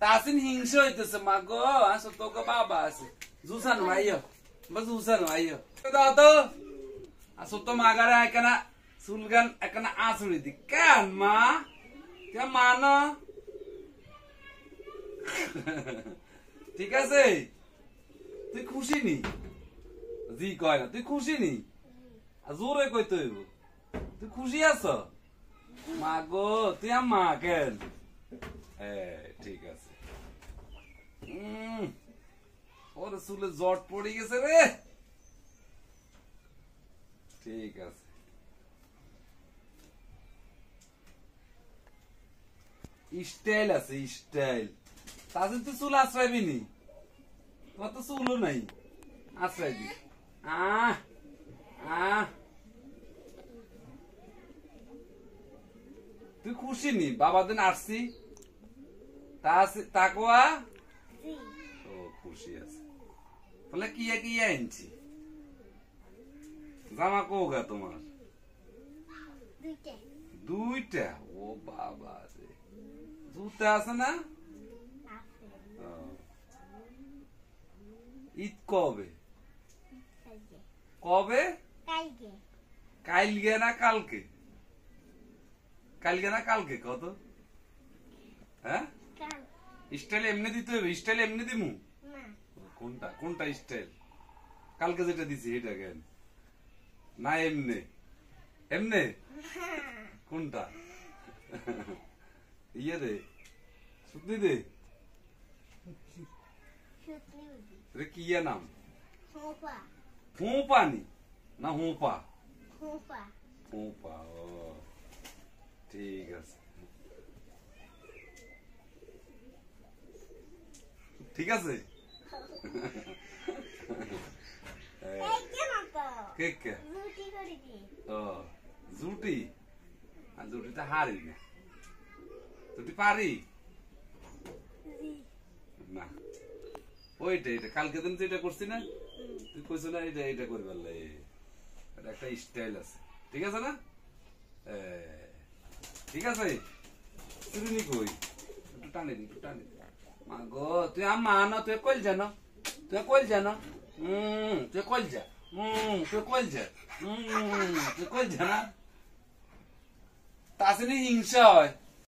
তাসিন হিংসা হইতেছে মা গো আসো তোকে বাবা আছে জুসান ভাইও বা জুসান ভাইও দাও তো আসো তো মাগারে এখানে সুলগান এখানে আসুড়ি দি কেন মা কে মানো ঠিক আছে তুই খুশি নি জি কয় না তুই খুশি নি জোরে কই তুই তুই খুশি আছো মা গো তুই মা কেন ঠিক আছে ওরে চুলে জট পড়ে গেছে রে ঠিক আছে স্টাইল আছে স্টাইল তাদের তো চুল আশ্রয়বি নি তোমার তো চুলও নাই আশ্রয় দি তুই খুশি নি বাবা দিন আসছি তাকোয়া ও খুশি আছে তাহলে কি আনছি জামা কোগা তোমার দুইটা ও বাবা রে জুতা আছে না ঈদ কবে কবে কালকে না কালকে কালকে না কালকে কত হ্যাঁ স্টাইল এমনি দিতে হবে স্টাইল এমনি দিমু কোনটা কোনটা স্টাইল কালকে যেটা দিছি এটা কেন না এমনি এমনি কোনটা ইয়ে রে সুতলি দে রে কি নাম হুঁপানি না হুঁপা হুঁপা ও ঠিক আছে ঠিক আছে জুটি আর জুটিটা হারি না জুটি পারি না ওইটা এটা কালকে দিন যেটা করছি না তুই কইছ না এটা এটা করবে এটা একটা স্টাইল আছে ঠিক আছে না ঠিক আছে তুই কই একটু টানে দি একটু টানে মা গো তুই মা না তুই কইল জানো তুই কইল জানো তুই কইল যা তুই কইল যা তুই কইল যা না তাসিনি হিংসা হয়